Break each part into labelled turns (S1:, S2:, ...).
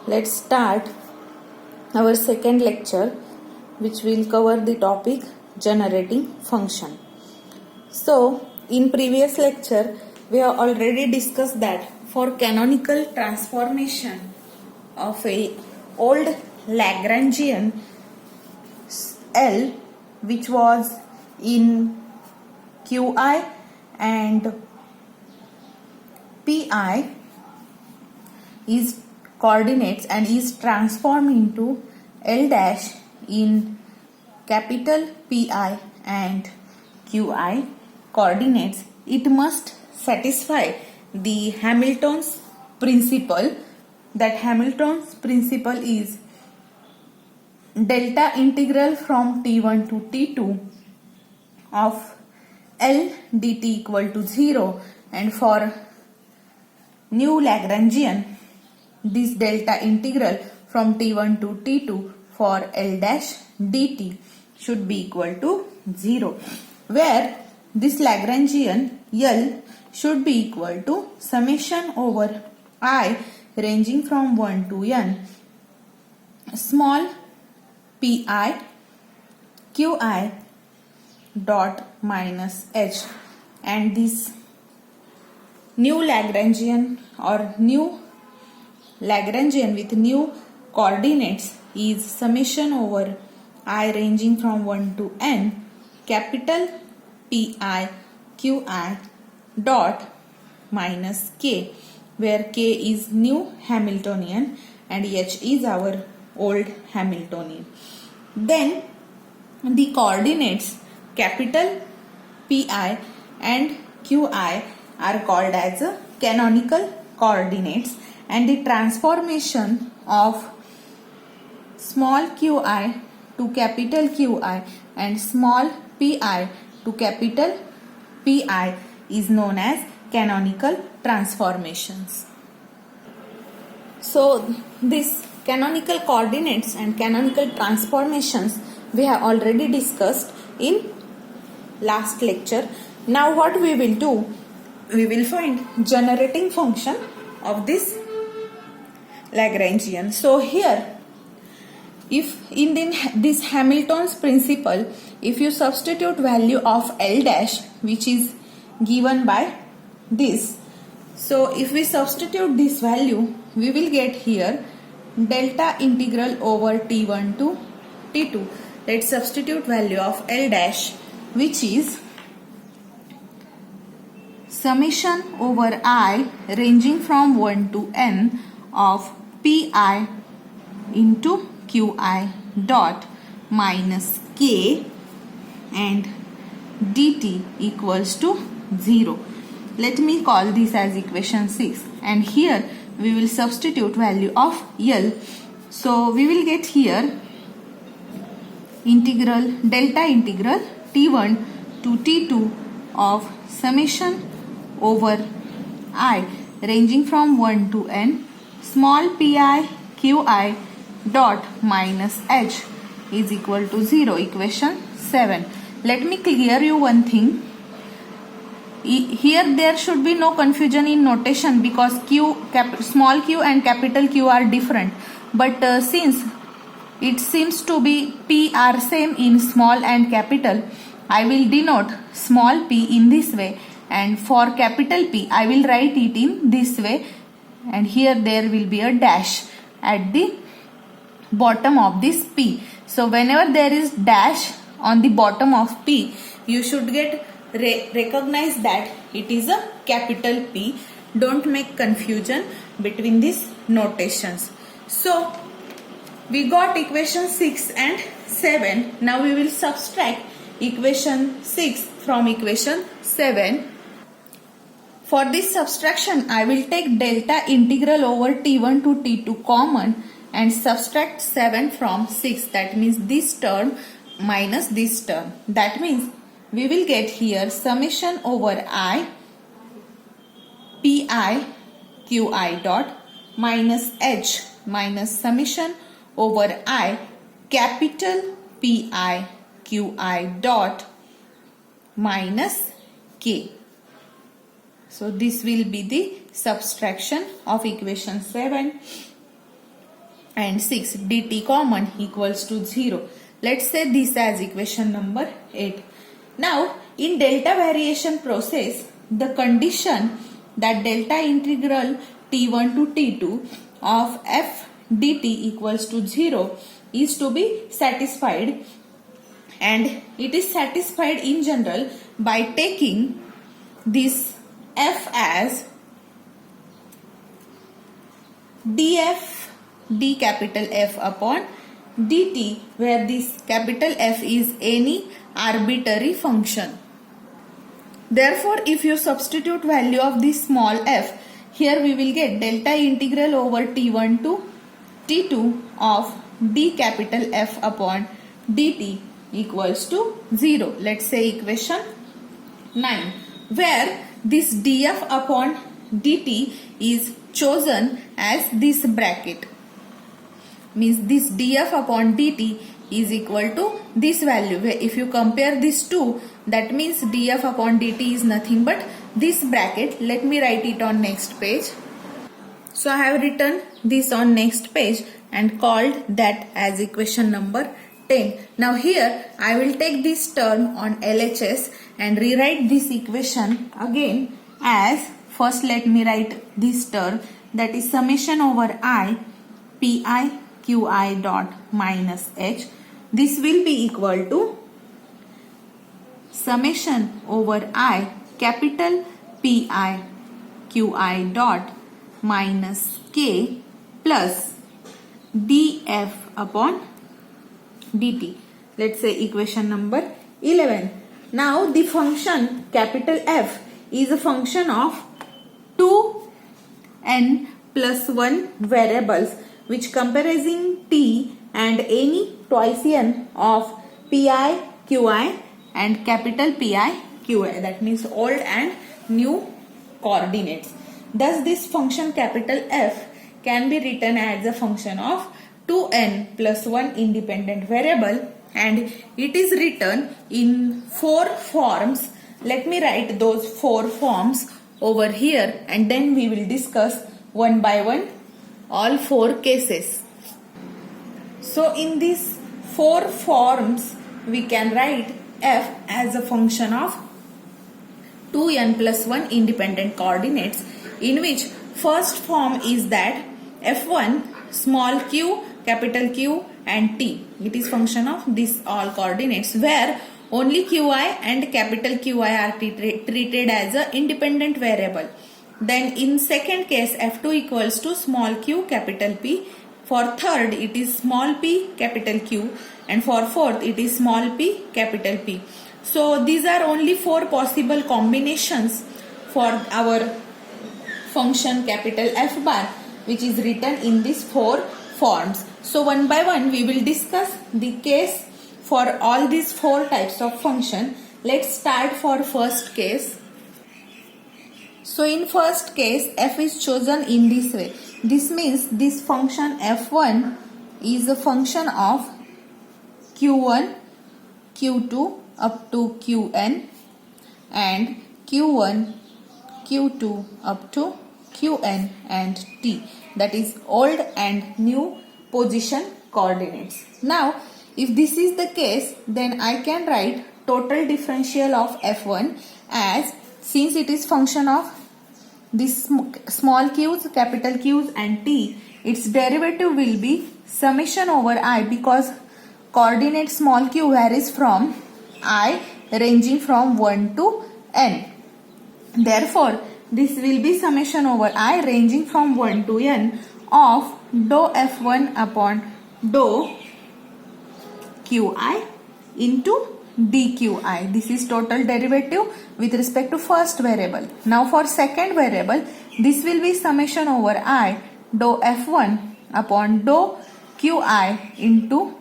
S1: let's start our second lecture, which will cover the topic generating function. So, in previous lecture, we have already discussed that for canonical transformation of a old Lagrangian L, which was in Qi and Pi, is coordinates and is transformed into L dash in capital Pi and Qi coordinates, it must satisfy the Hamilton's principle. That Hamilton's principle is delta integral from t1 to t2 of L dt equal to 0, and for new Lagrangian, this delta integral from t1 to t2 for L dash dt should be equal to 0, where this Lagrangian L should be equal to summation over I ranging from 1 to n small pi qi dot minus h, and this new Lagrangian or new Lagrangian with new coordinates is summation over I ranging from 1 to n capital Pi Qi dot minus k, where k is new Hamiltonian and h is our old Hamiltonian. Then the coordinates capital Pi and Qi are called as canonical coordinates, and the transformation of small qi to capital Qi and small pi to capital Pi is known as canonical transformations. So this canonical coordinates and canonical transformations we have already discussed in last lecture. Now what we will do, we will find generating function of this Lagrangian. So here, if in this Hamilton's principle, if you substitute value of L dash, which is given by this, so if we substitute this value, we will get here delta integral over t1 to t2. Let's substitute value of L dash, which is summation over I ranging from 1 to n of Pi into Qi dot minus k and dt equals to 0. Let me call this as equation 6, and here we will substitute value of L. So we will get here delta integral t1 to t2 of summation over I ranging from 1 to n small pi qi dot minus h is equal to 0, equation 7. Let me clear you one thing. Here there should be no confusion in notation, because small q and capital Q are different, but since it seems to be p are same in small and capital, I will denote small p in this way, and for capital P I will write it in this way, and here there will be a dash at the bottom of this P. So whenever there is dash on the bottom of P, you should get recognize that it is a capital P. Don't make confusion between these notations. So we got equation 6 and 7. Now we will subtract equation 6 from equation 7. For this subtraction, I will take delta integral over t1 to t2 common and subtract 7 from 6. That means this term minus this term. That means we will get here summation over I Pi Qi dot minus h minus summation over I capital Pi Qi dot minus k. So this will be the subtraction of equation 7. and 6 dt common equals to 0. Let's say this as equation number 8. Now in delta variation process, the condition that delta integral t1 to t2 of f dt equals to 0 is to be satisfied, and it is satisfied in general by taking this f as df d capital F upon dt, where this capital F is any arbitrary function. Therefore, if you substitute value of this small f, here we will get delta integral over t1 to t2 of d capital F upon dt equals to 0. Let's say equation 9, where this df upon dt is chosen as this bracket. Means this df upon dt is equal to this value. If you compare these two, that means df upon dt is nothing but this bracket. Let me write it on next page. So I have written this on next page and called that as equation number 10. Now here I will take this term on LHS and rewrite this equation again as, first let me write this term, that is summation over I pi qi dot minus h. This will be equal to summation over I capital pi qi dot minus k plus df upon dt. Let's say equation number 11. Now the function capital F is a function of 2n plus 1 variables, which comprising t and any twice n of pi qi and capital Pi qi, that means old and new coordinates. Thus this function capital F can be written as a function of 2n plus 1 independent variable, and it is written in 4 forms. Let me write those 4 forms over here, and then we will discuss one by one all 4 cases. So in these 4 forms we can write f as a function of 2n plus 1 independent coordinates, in which first form is that f1 small q capital Q and t. It is function of these all coordinates, where only qi and capital Qi are treated as a independent variable. Then in second case f2 equals to small q capital P. For third it is small p capital Q, and for fourth it is small p capital P. So these are only 4 possible combinations for our function capital F bar, which is written in these 4 forms. So one by one we will discuss the case for all these 4 types of function. Let's start for first case. So in first case f is chosen in this way. This means this function f1 is a function of q1, q2 up to qn, and q1, q2 up to qn and t, that is old and new position coordinates. Now if this is the case, then I can write total differential of f1 as, since it is function of this small q's, capital Q's and t, its derivative will be summation over I, because coordinate small q varies from I ranging from 1 to n. Therefore this will be summation over I ranging from 1 to n of dou f1 upon dou qi into dqi. This is total derivative with respect to first variable. Now for second variable, this will be summation over I dou f1 upon dou qi into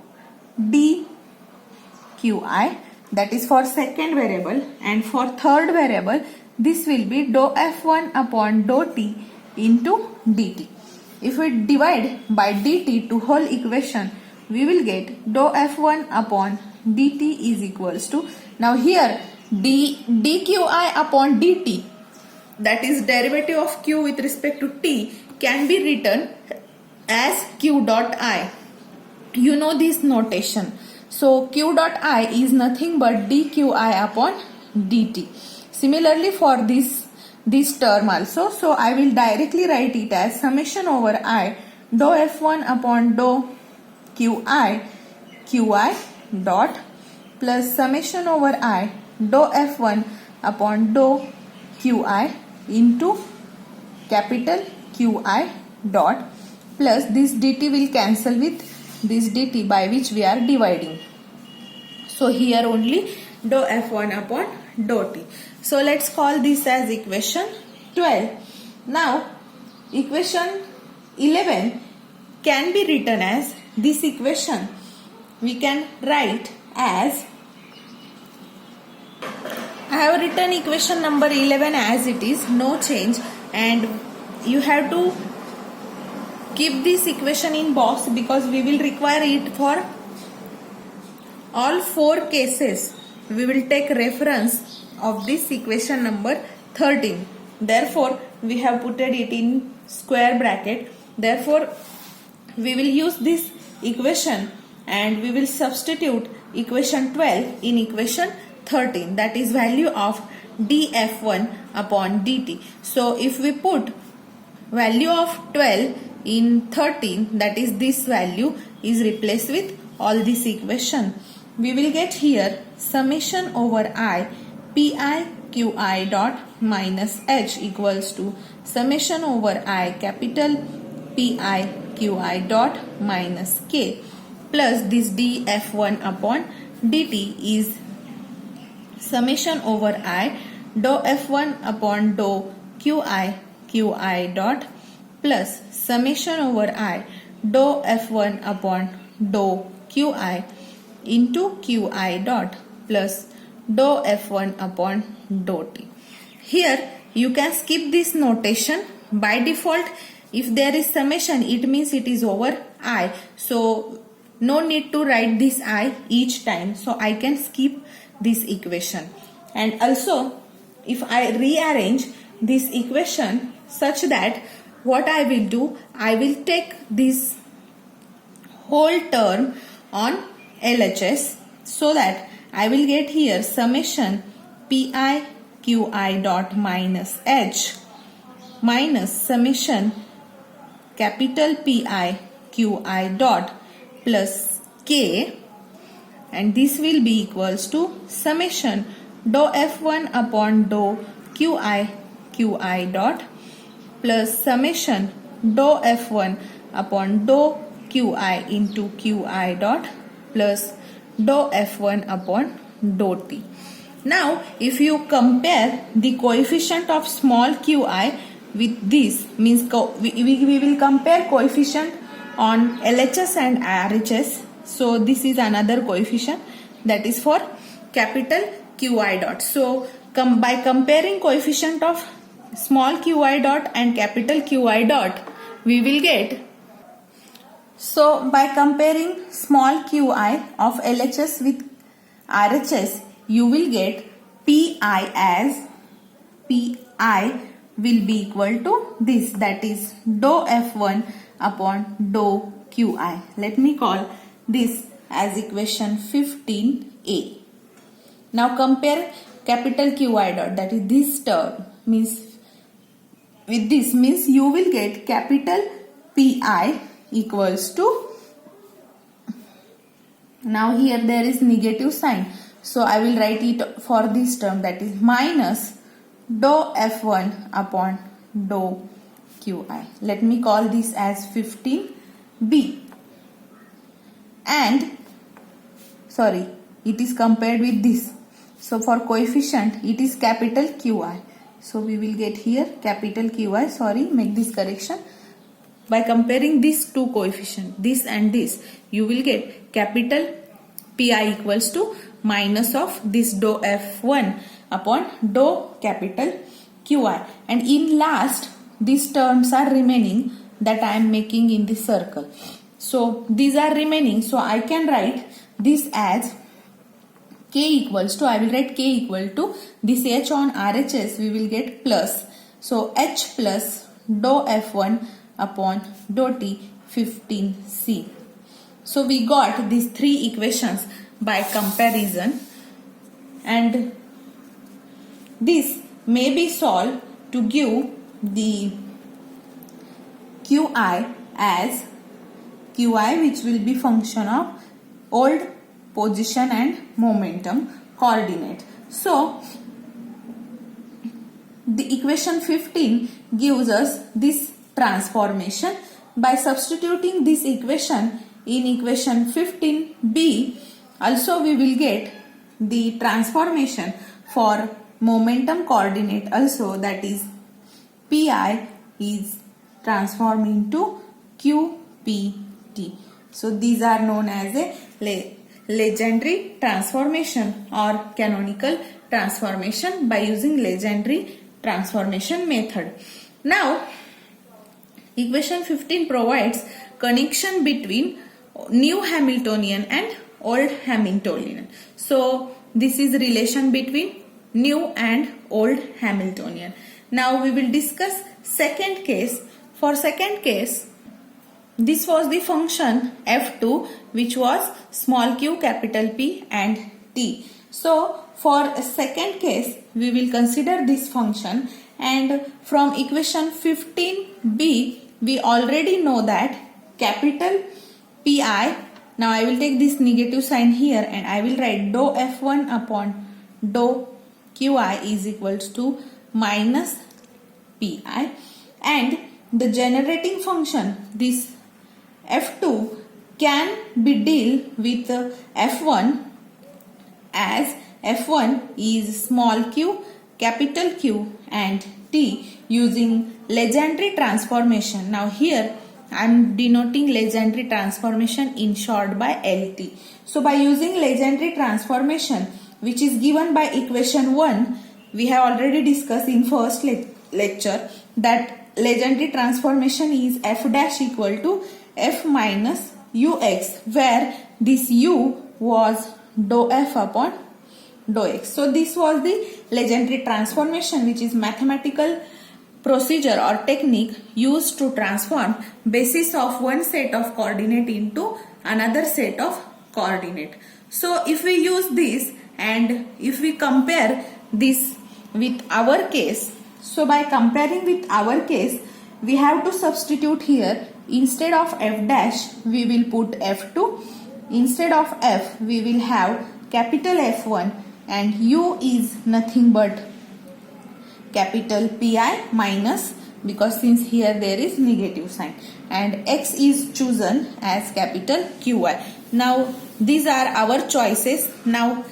S1: dqi, that is for second variable. And for third variable, this will be dou f1 upon dou t into dt. If we divide by dt to whole equation, we will get dou f1 upon dt is equals to, now here dqi upon dt, that is derivative of q with respect to t, can be written as q dot I. You know this notation. So q dot I is nothing but dqi upon dt. Similarly for this term also. So I will directly write it as summation over I dou f1 upon dou qi dot plus summation over I dou f1 upon dou qi into capital Qi dot plus this dt will cancel with this dt by which we are dividing. So here only dou f1 upon dou t. So let's call this as equation 12. Now equation 11 can be written as this equation. We can write as, I have written equation number 11 as it is, no change, and you have to keep this equation in box because we will require it for all 4 cases. We will take reference of this equation number 13. Therefore, we have put it in square bracket. Therefore, we will use this equation and we will substitute equation 12 in equation 13, that is value of df1 upon dt. So if we put value of 12 in 13, that is this value is replaced with all this equation. We will get here summation over I pi qi dot minus h equals to summation over I capital pi qi dot minus k plus this df1 upon dt is summation over I dou f1 upon dou qi dot plus summation over I dou f1 upon dou qi into qi dot plus dou f1 upon dou t. Here you can skip this notation. By default, if there is summation, it means it is over I. So no need to write this I each time. So I can skip this equation. And also, if I rearrange this equation such that what I will do, I will take this whole term on LHS so that I will get here summation pi qi dot minus h minus summation capital pi qi dot plus k, and this will be equals to summation dou f1 upon dou qi dot plus summation dou f1 upon dou qi into qi dot plus dou f1 upon dou t. Now if you compare the coefficient of small qi with this, means we will compare coefficient on LHS and RHS. So this is another coefficient, that is for capital qi dot. So by comparing coefficient of small qi dot and capital qi dot, we will get, so by comparing small qi of LHS with RHS, you will get pi as pi will be equal to this, that is dou f1 upon dou qi. Let me call this as equation 15a. Now compare capital qi dot, that is this term, means with this means you will get capital pi equals to, now here there is negative sign, so I will write it for this term, that is minus dou f1 upon dou qi. Let me call this as 15b. And sorry, it is compared with this. So for coefficient it is capital qi. So we will get here capital qi, sorry, make this correction. By comparing these two coefficients, this and this, you will get capital pi equals to minus of this dou f1 upon dou capital qi. And in last, these terms are remaining that I am making in this circle. So these are remaining. So I can write this as k equals to, I will write k equal to this h on RHS, we will get plus. So h plus dou f1 upon dou t 15c. So we got these three equations by comparison, and this may be solved to give the qi as qi, which will be function of old position and momentum coordinate. So the equation 15 gives us this transformation. By substituting this equation in equation 15b, also we will get the transformation for momentum coordinate also, that is pi is transformed into qpt. So these are known as a Legendre transformation or canonical transformation by using Legendre transformation method. Now equation 15 provides connection between new Hamiltonian and old Hamiltonian. So this is relation between new and old Hamiltonian. Now we will discuss second case. For second case, this was the function f2, which was small q, capital P and t. So for a second case, we will consider this function, and from equation 15b, we already know that capital Pi, now I will take this negative sign here and I will write dou f1 upon dou qi is equals to minus Pi, and the generating function, this f2, can be deal with f1 as f1 is small q, capital Q and t using Legendre transformation. Now here I am denoting Legendre transformation in short by LT. So by using Legendre transformation, which is given by equation 1, we have already discussed in first lecture that Legendre transformation is f dash equal to f minus ux, where this u was dou f upon dou x. So this was the Legendre transformation, which is mathematical procedure or technique used to transform basis of one set of coordinate into another set of coordinate. So if we use this and if we compare this with our case, so by comparing with our case, we have to substitute here, instead of f dash we will put f2, instead of f we will have capital F1, and u is nothing but capital Pi minus, because since here there is negative sign, and x is chosen as capital Qi. Now these are our choices. Now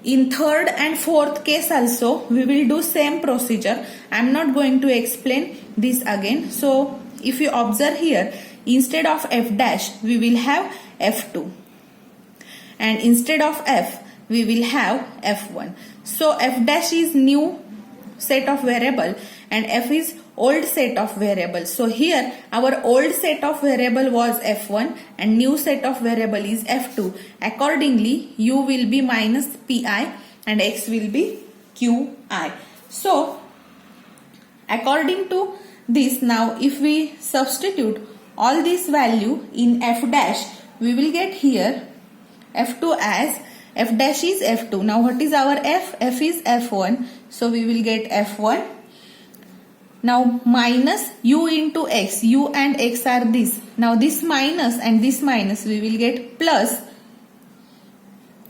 S1: in third and fourth case also we will do same procedure. I am not going to explain this again. So if you observe here, instead of f dash we will have f2, and instead of f we will have f1. So f dash is new set of variable and f is old set of variable. So here our old set of variable was f1 and new set of variable is f2. Accordingly, u will be minus Pi and x will be Qi. So according to this, now if we substitute all this value in f dash, we will get here f2 as f dash is f2. Now what is our f? F is f1. So we will get f1. Now minus u into x. U and x are this. Now this minus and this minus we will get plus.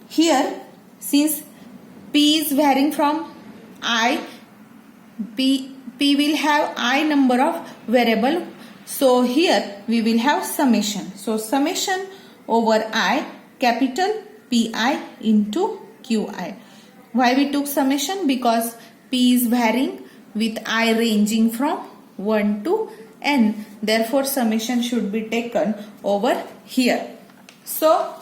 S1: Here since p is varying from I, p will have I number of variable. So here we will have summation. So summation over I, capital Pi into Qi. Why we took summation? Because p is varying with I ranging from 1 to n. Therefore summation should be taken over here. So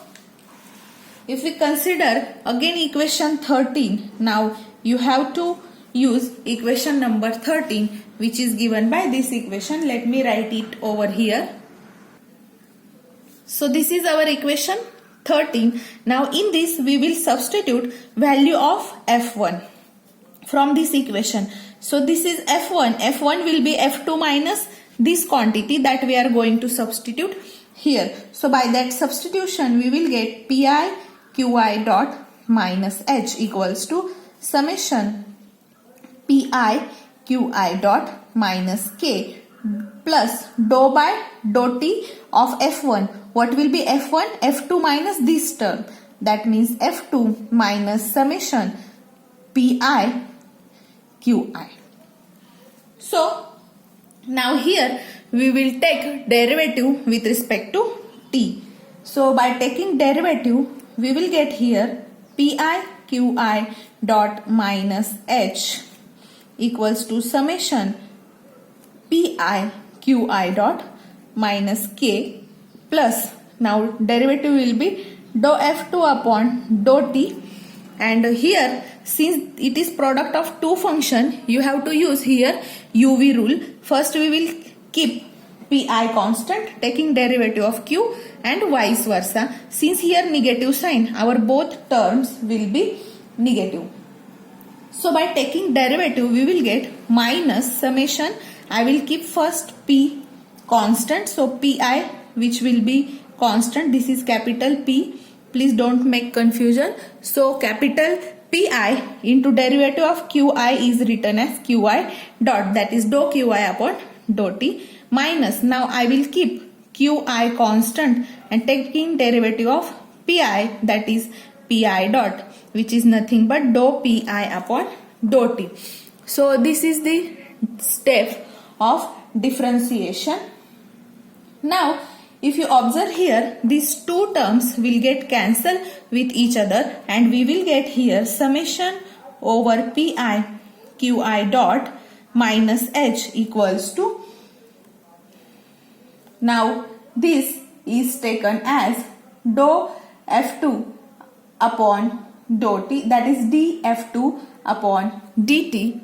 S1: if we consider again equation 13, now you have to use equation number 13, which is given by this equation. Let me write it over here. So this is our equation 13. Now in this we will substitute value of f1 from this equation. So this is f1. F1 will be f2 minus this quantity that we are going to substitute here. So by that substitution we will get Pi Qi dot minus H equals to summation Pi Qi dot minus K plus dou by dou T of F1. What will be F1? F2 minus this term. That means F2 minus summation Pi Qi. So now here we will take derivative with respect to T. So by taking derivative we will get here Pi Qi dot minus H equals to summation Pi Qi dot minus K plus, now derivative will be dou F2 upon dou T, and here since it is product of two function you have to use here UV rule. First we will keep Pi constant taking derivative of Q and vice versa. Since here negative sign, our both terms will be negative. So by taking derivative we will get minus summation, I will keep first P constant, so Pi which will be constant, this is capital P, please don't make confusion. So capital Pi into derivative of Qi is written as Qi dot, that is dou Qi upon dou T, minus, now I will keep Qi constant and taking derivative of Pi, that is Pi dot, which is nothing but dou Pi upon dou T. So this is the step of differentiation. Now if you observe here, these two terms will get cancelled with each other and we will get here summation over Pi Qi dot minus H equals to, now this is taken as dou F2 upon dou T, that is dF2 upon dt.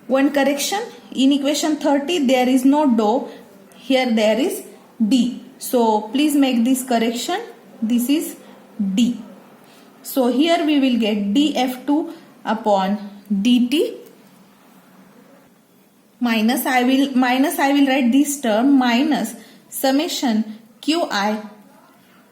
S1: One correction, in equation 30 there is no dou, here there is d. So please make this correction, this is d. So here we will get dF2 upon dt minus I will write this term minus summation Qi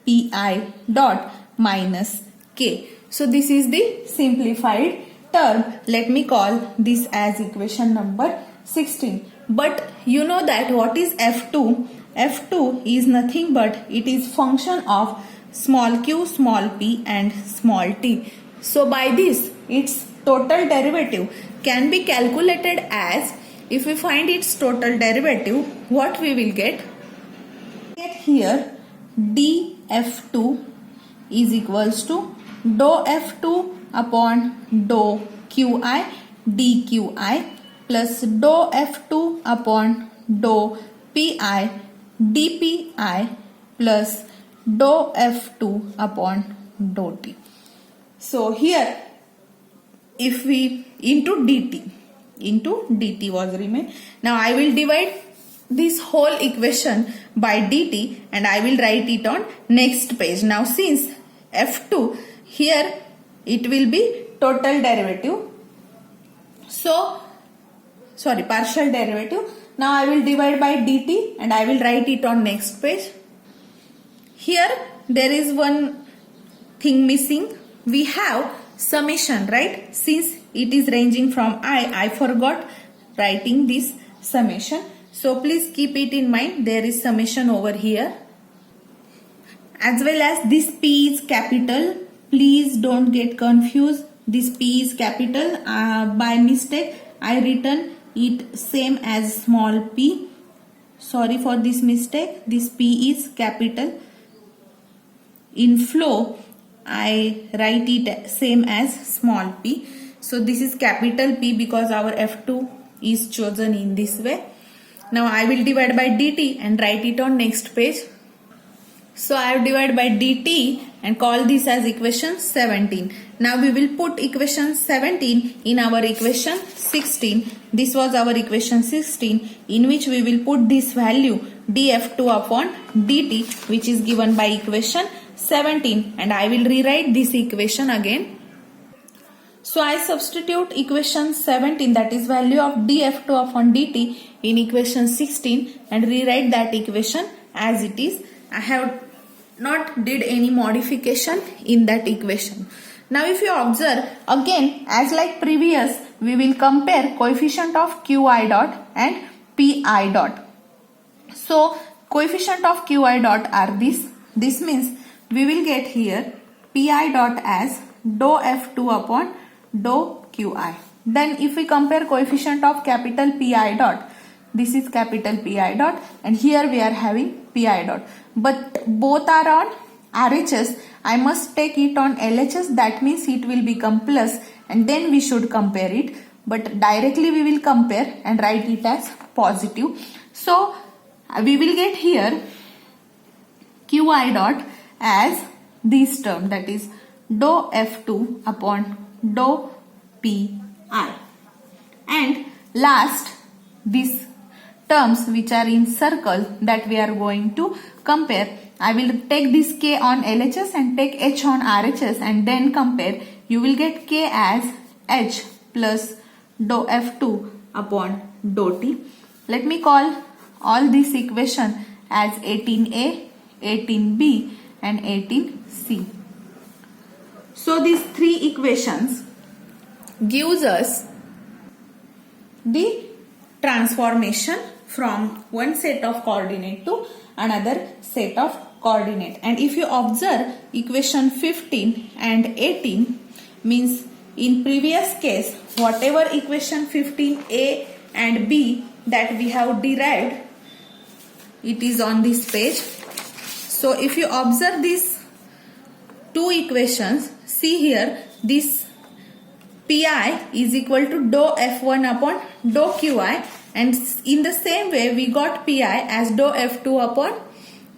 S1: Pi dot minus K. So this is the simplified term. Let me call this as equation number 16. But you know that what is F2? F2 is nothing but it is function of small q, small p and small t. So by this its total derivative can be calculated as, if we find its total derivative, what we will get? Get here dF2 is equals to dou F2 upon dou Qi dQi plus dou F2 upon dou Pi dPi plus dou F2 upon dou T. So here if we into dt was remain. Now I will divide this whole equation by dt and I will write it on next page. Now since F2 here it will be total derivative, so sorry, partial derivative. Now I will divide by dt and I will write it on next page. Here there is one thing missing. We have summation, right? Since it is ranging from I forgot writing this summation. So please keep it in mind. There is summation over here. As well as this P is capital. Please don't get confused. This P is capital. By mistake I written it same as small p. Sorry for this mistake. This P is capital. In flow I write it same as small p. So this is capital P because our F2 is chosen in this way. Now I will divide by dt and write it on next page. So I have divided by dt and call this as equation 17. Now we will put equation 17 in our equation 16. This was our equation 16 in which we will put this value dF2 upon dt which is given by equation 17, and I will rewrite this equation again. So I substitute equation 17, that is value of df2 upon dt, in equation 16 and rewrite that equation as it is. I have not did any modification in that equation. Now if you observe, again as like previous, we will compare coefficient of qi dot and pi dot. So coefficient of qi dot are this. This means we will get here pi dot as dou f2 upon dou qi. Then if we compare coefficient of capital pi dot, this is capital pi dot and here we are having pi dot. But both are on RHS. I must take it on LHS, that means it will become plus and then we should compare it. But directly we will compare and write it as positive. So we will get here qi dot as this term, that is dou f2 upon dou pi. And last, these terms which are in circle that we are going to compare. I will take this k on LHS and take h on RHS and then compare. You will get k as h plus dou f2 upon dou t. Let me call all this equation as 18a, 18b and 18c. So these three equations gives us the transformation from one set of coordinate to another set of coordinate. And if you observe equation 15 and 18, means in previous case whatever equation 15a and b that we have derived, it is on this page. So if you observe these two equations, see here this pi is equal to dou f1 upon dou qi, and in the same way we got pi as dou f2 upon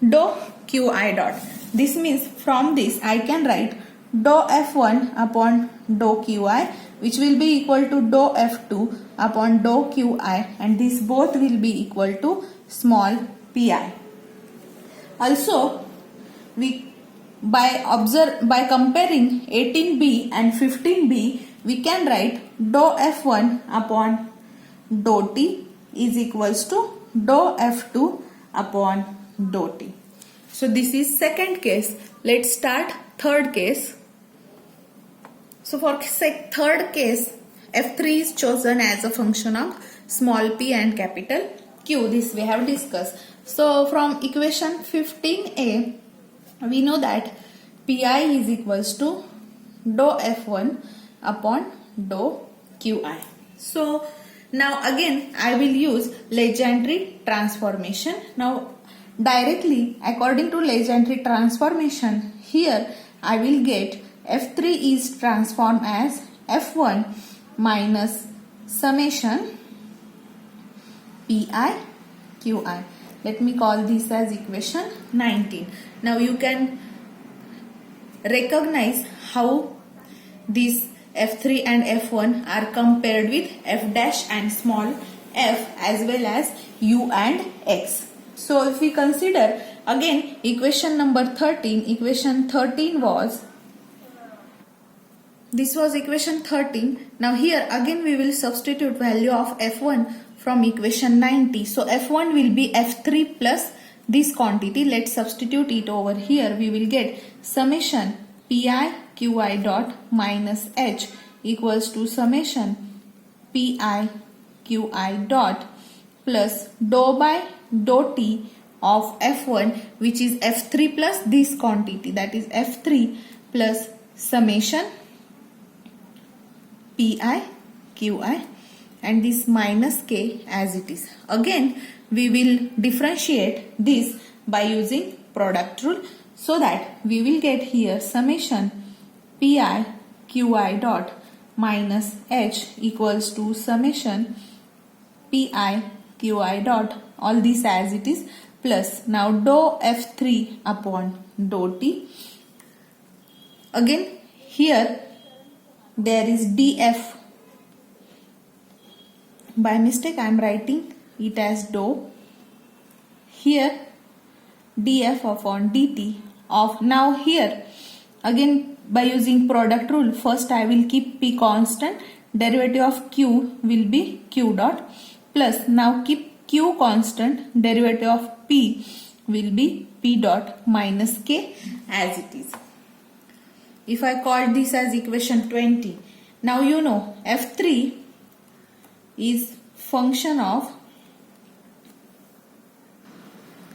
S1: dou qi dot. This means from this I can write dou f1 upon dou qi, which will be equal to dou f2 upon dou qi, and these both will be equal to small pi. Also, by comparing 18b and 15b, we can write dou f1 upon dou t is equals to dou f2 upon dou t. So this is second case. Let's start third case. So for third case, f3 is chosen as a function of small p and capital Q. This we have discussed. So from equation 15a, we know that pi is equals to dou f1 upon dou qi. So now again I will use Legendre transformation. Now directly according to Legendre transformation, here I will get f3 is transformed as f1 minus summation pi qi. Let me call this as equation 19. Now you can recognize how these f3 and f1 are compared with f dash and small f as well as u and x. So if we consider again equation number 13, equation 13 was, this was equation 13. Now here again we will substitute value of f1 from equation 90. So f1 will be f3 plus this quantity. Let's substitute it over here. We will get summation pi qi dot minus h equals to summation pi qi dot plus dou by dou t of f1, which is f3 plus this quantity, that is f3 plus summation pi qi, and this minus k as it is. Again we will differentiate this by using product rule, so that we will get here summation pi qi dot minus h equals to summation pi qi dot, all this as it is, plus now dou f3 upon dou t. Again here there is df. By mistake I am writing it as dou. Here df upon dt of, now here again by using product rule, first I will keep P constant, derivative of Q will be Q dot, plus now keep Q constant, derivative of P will be P dot minus K as it is. If I call this as equation 20, now you know F3 is function of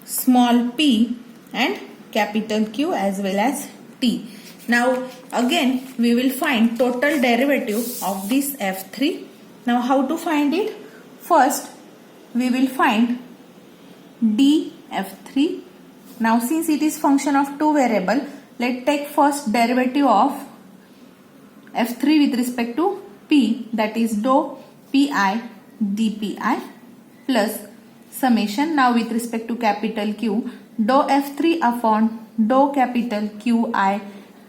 S1: small p and capital Q as well as T. Now again we will find total derivative of this F3. Now how to find it? First we will find dF3. Now since it is function of two variable, let's take first derivative of F3 with respect to P, that is dou Pi dPi plus summation. Now with respect to capital Q, dou F3 upon dou capital Qi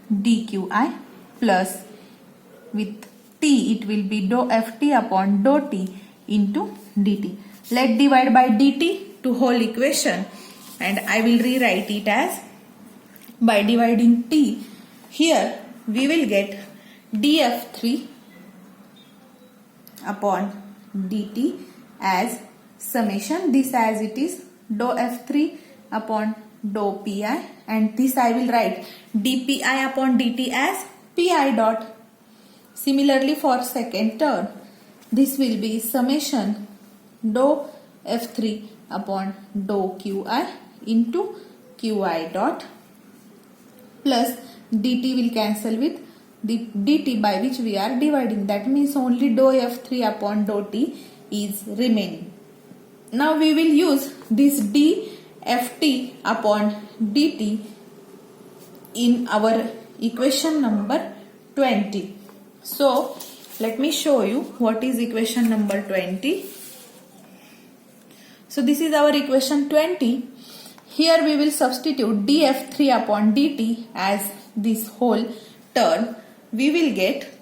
S1: dQi plus with T it will be dou Ft upon dou T into dt. Let divide by dt to whole equation and I will rewrite it as, by dividing T, here we will get dF3 upon dt as summation, this as it is dou F3 upon dou Pi, and this I will write dPi upon dt as Pi dot. Similarly for second term, this will be summation dou F3 upon dou Qi into Qi dot plus dt will cancel with the dt by which we are dividing. That means only dou F3 upon dou T is remaining. Now we will use this dFT upon dt in our equation number 20. So let me show you what is equation number 20. So this is our equation 20. Here we will substitute dF3 upon dt as this whole term. We will get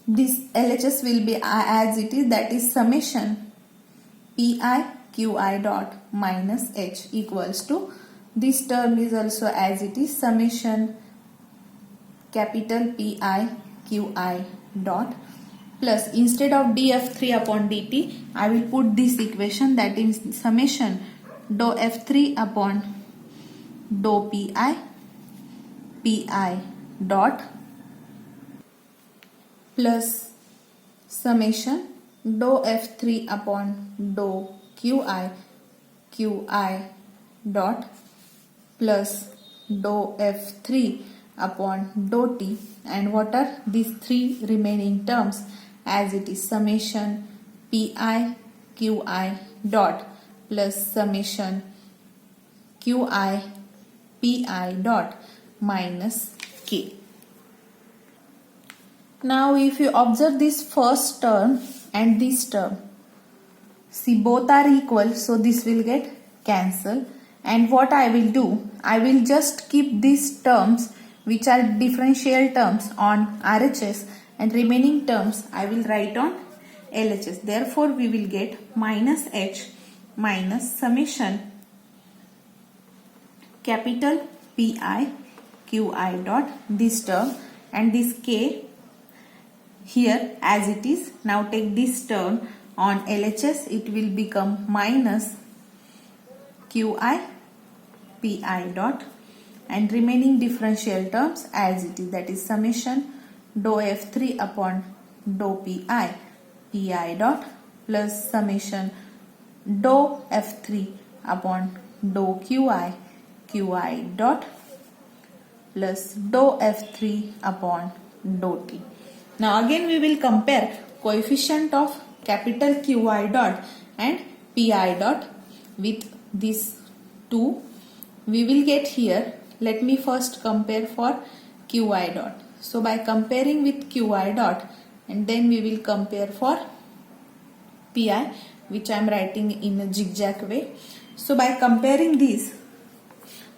S1: this LHS will be as it is, that is summation Pi Qi dot minus H equals to, this term is also as it is, summation capital Pi Qi dot plus, instead of dF3 upon dt I will put this equation, that is summation dou F3 upon dou Pi dot plus summation dou F3 upon dou Qi dot plus dou F3 upon dou T, and what are these three remaining terms as it is, summation Pi Qi dot plus summation Qi Pi dot minus K. Now if you observe this first term and this term, see both are equal, so this will get cancelled, and what I will do, I will just keep these terms which are differential terms on RHS, and remaining terms I will write on LHS. Therefore we will get minus H minus summation capital Pi Qi dot, this term and this K here as it is. Now take this term on LHS, it will become minus Qi Pi dot, and remaining differential terms as it is, that is summation dou F3 upon dou Pi dot plus summation dou F3 upon dou Qi dot plus dou F3 upon dou T. Now again we will compare coefficient of capital Qi dot and Pi dot with these two. We will get here, let me first compare for Qi dot. So by comparing with Qi dot, and then we will compare for Pi, which I am writing in a zigzag way. So by comparing these,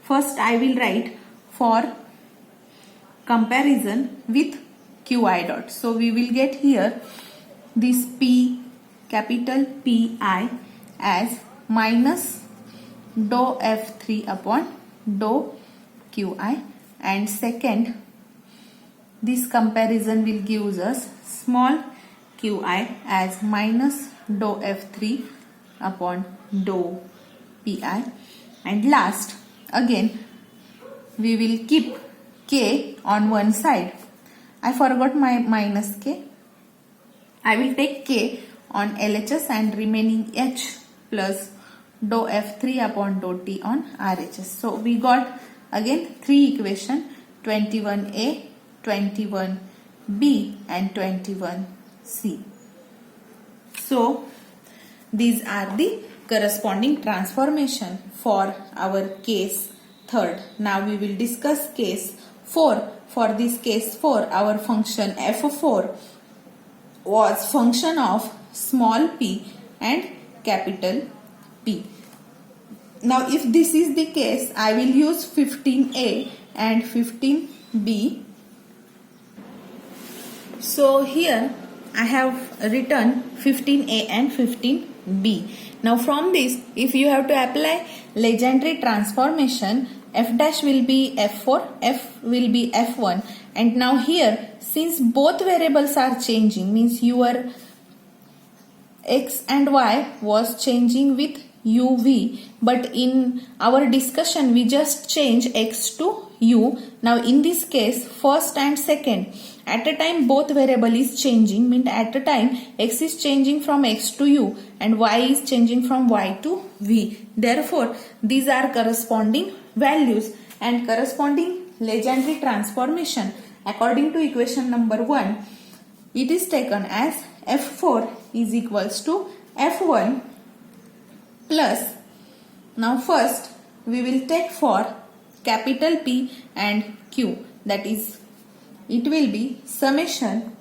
S1: first I will write for comparison with Qi dot. So we will get here this P, capital Pi as minus dou F3 upon dou qi, and second, this comparison will give us small qi as minus dou f3 upon dou pi, and last again we will keep k on one side. I forgot my minus k. I will take k on LHS and remaining h plus dou f3 upon dou t on RHS. So we got again three equation, 21a, 21b and 21c. So these are the corresponding transformation for our case third. Now we will discuss case 4. For this case 4, our function f4 was function of small p and capital P. Now if this is the case, I will use 15a and 15b. So here I have written 15a and 15b. Now from this, if you have to apply Legendre transformation, f dash will be f4, f will be f1, and now here since both variables are changing, means your x and y was changing with uv, but in our discussion we just change x to u. Now in this case, first and second, at a time both variable is changing, means at a time x is changing from x to u and y is changing from y to v. Therefore these are corresponding values, and corresponding Legendre transformation according to equation number 1, it is taken as f4 is equals to f1 plus, now first we will take for capital P and Q, that is it will be summation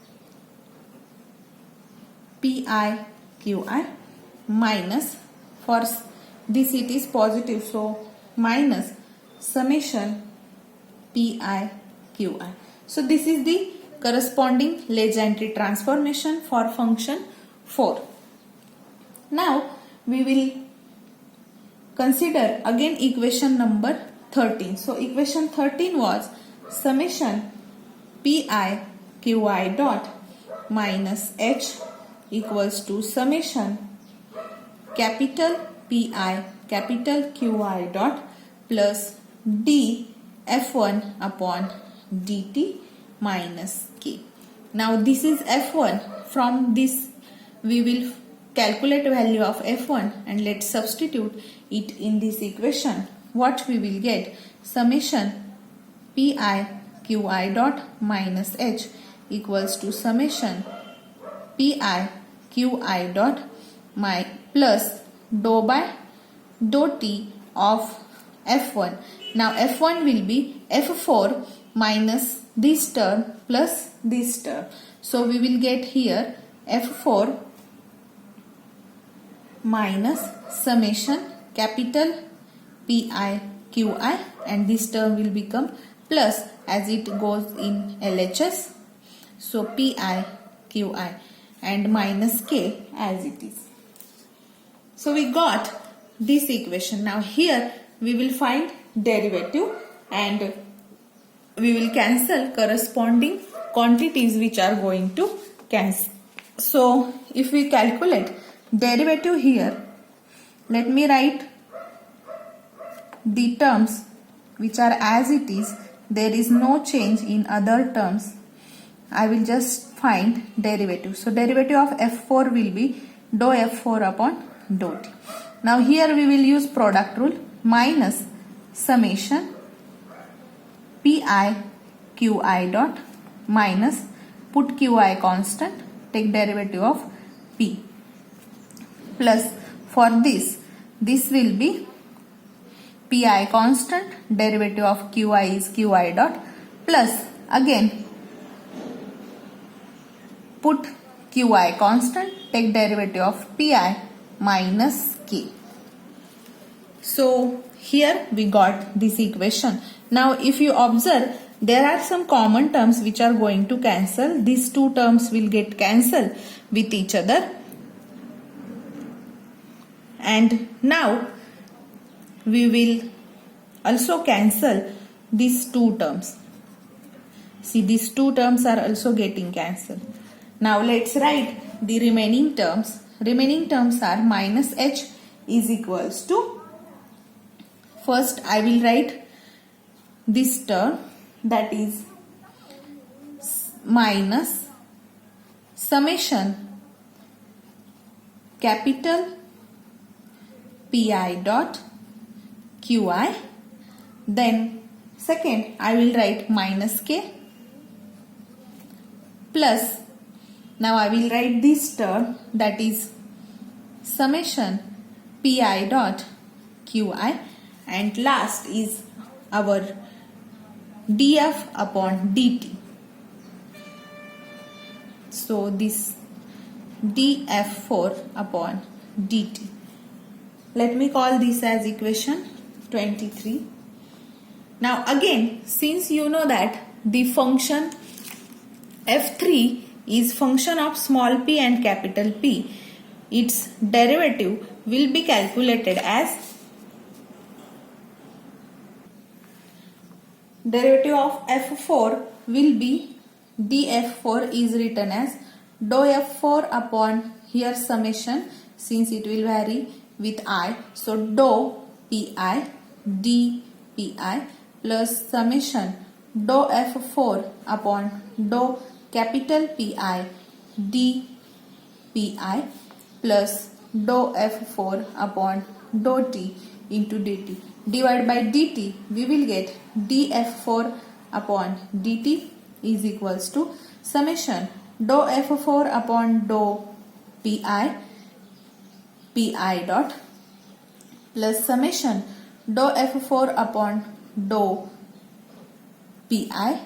S1: pi qi minus, for this it is positive, so minus summation pi qi. So this is the corresponding Legendre transformation for function 4. Now we will consider again equation number 13. So equation 13 was summation pi qi dot minus h equals to summation capital Pi capital Qi dot plus d f1 upon dt minus k. Now this is f1. From this we will calculate value of f1 and let's substitute it in this equation. What we will get? Summation pi qi dot minus h equals to summation pi qi dot plus dou by dou t of f1. Now f1 will be f4 minus this term plus this term. So we will get here f4 minus summation capital pi qi, and this term will become plus as it goes in LHS. So pi qi and minus k as it is. So we got this equation. Now here we will find derivative and we will cancel corresponding quantities which are going to cancel. So if we calculate derivative here, let me write the terms which are as it is. There is no change in other terms. I will just find derivative. So derivative of f4 will be dou f4 upon dou t. Now here we will use product rule, minus summation pi qi dot minus, put qi constant, take derivative of p, plus for this will be pi constant, derivative of qi is qi dot, plus again put qi constant, take derivative of pi minus k. So here we got this equation. Now if you observe, there are some common terms which are going to cancel. These two terms will get cancelled with each other. And now we will also cancel these two terms. See, these two terms are also getting cancelled. Now let's write the remaining terms. Remaining terms are minus h is equals to, first I will write this term, that is minus summation capital Pi dot Qi. Then second I will write minus k plus, now I will write this term, that is summation Pi dot Qi, and last is our df upon dt. So this df4 upon dt. Let me call this as equation 23. Now again, since you know that the function f3 is function of small p and capital P, its derivative will be calculated as derivative of f4 will be df4 is written as dou f4 upon here summation, since it will vary with I, so dou pi dpi plus summation dou f4 upon dou capital Pi dpi plus dou f4 upon dou t into dt. Divided by dt, we will get df4 upon dt is equals to summation dou f4 upon dou pi dot plus summation dou f4 upon dou pi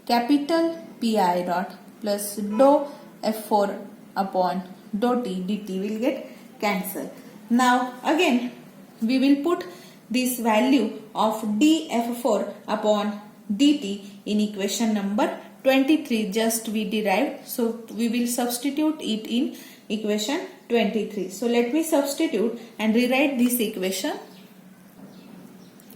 S1: capital Pi dot plus dou f4 upon dou t dt will get cancelled. Now again we will put this value of df4 upon dt in equation number 23 just we derived, so we will substitute it in equation 23. So let me substitute and rewrite this equation.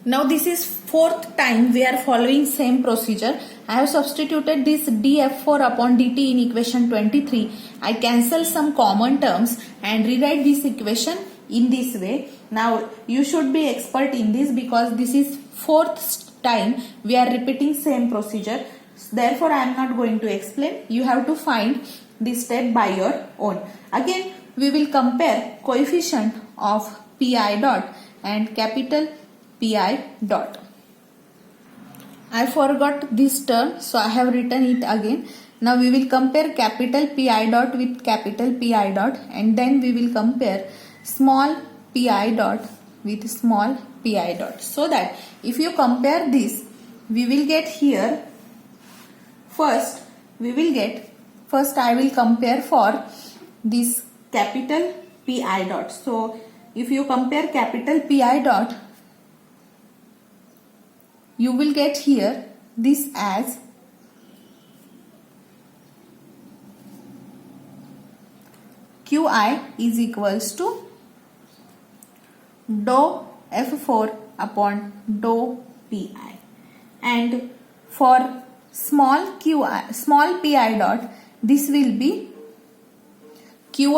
S1: Now this is fourth time we are following same procedure. I have substituted this df4 upon dt in equation 23. I cancel some common terms and rewrite this equation in this way. Now you should be expert in this because this is fourth time we are repeating same procedure. Therefore I am not going to explain. You have to find this step by your own. Again we will compare coefficient of Pi dot and capital Pi dot. I forgot this term, so I have written it again. Now we will compare capital Pi dot with capital Pi dot, and then we will compare small Pi dot with small Pi dot. So that if you compare this, we will get here, first I will compare for this capital Pi dot. So if you compare capital Pi dot, you will get here this as Qi is equals to dou f4 upon dou Pi, and for small Pi dot, this will be Qi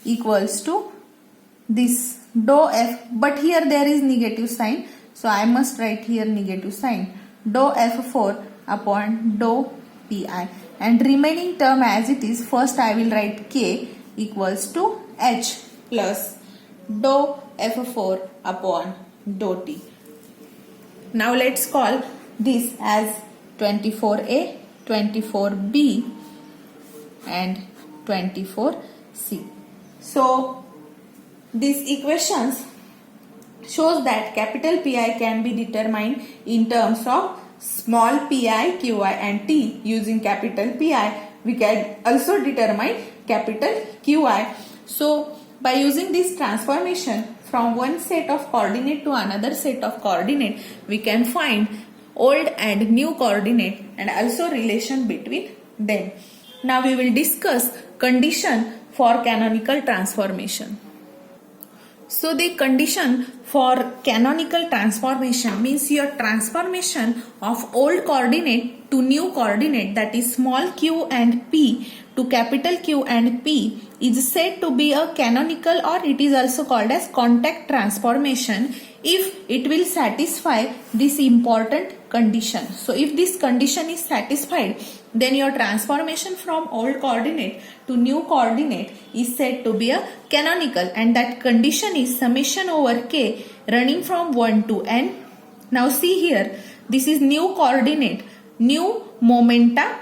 S1: equals to this dou f, but here there is negative sign, so I must write here negative sign, dou f4 upon dou Pi, and remaining term as it is, first I will write k equals to h plus dou f4 upon dou t. Now let's call this as 24a, 24b and 24c. So these equations shows that capital Pi can be determined in terms of small pi, qi and t. Using capital Pi, we can also determine capital Qi. So by using this transformation from one set of coordinate to another set of coordinate, we can find old and new coordinate and also relation between them. Now we will discuss condition for canonical transformation. So the condition for canonical transformation means your transformation of old coordinate to new coordinate, that is small q and p to capital Q and P, is said to be a canonical, or it is also called as contact transformation, if it will satisfy this important condition. So if this condition is satisfied, then your transformation from old coordinate to new coordinate is said to be a canonical, and that condition is summation over k running from 1 to n. Now see here, this is new coordinate, new momenta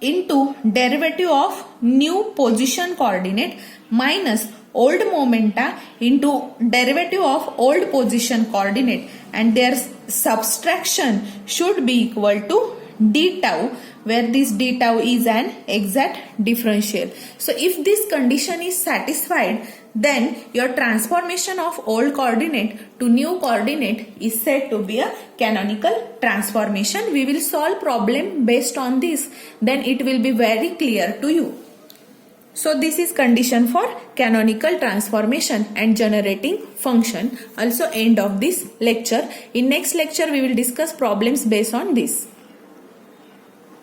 S1: into derivative of new position coordinate minus old momenta into derivative of old position coordinate, and their subtraction should be equal to d tau, where this d tau is an exact differential. So if this condition is satisfied, then your transformation of old coordinate to new coordinate is said to be a canonical transformation. We will solve problem based on this, then it will be very clear to you. So this is condition for canonical transformation and generating function. Also end of this lecture. In next lecture we will discuss problems based on this.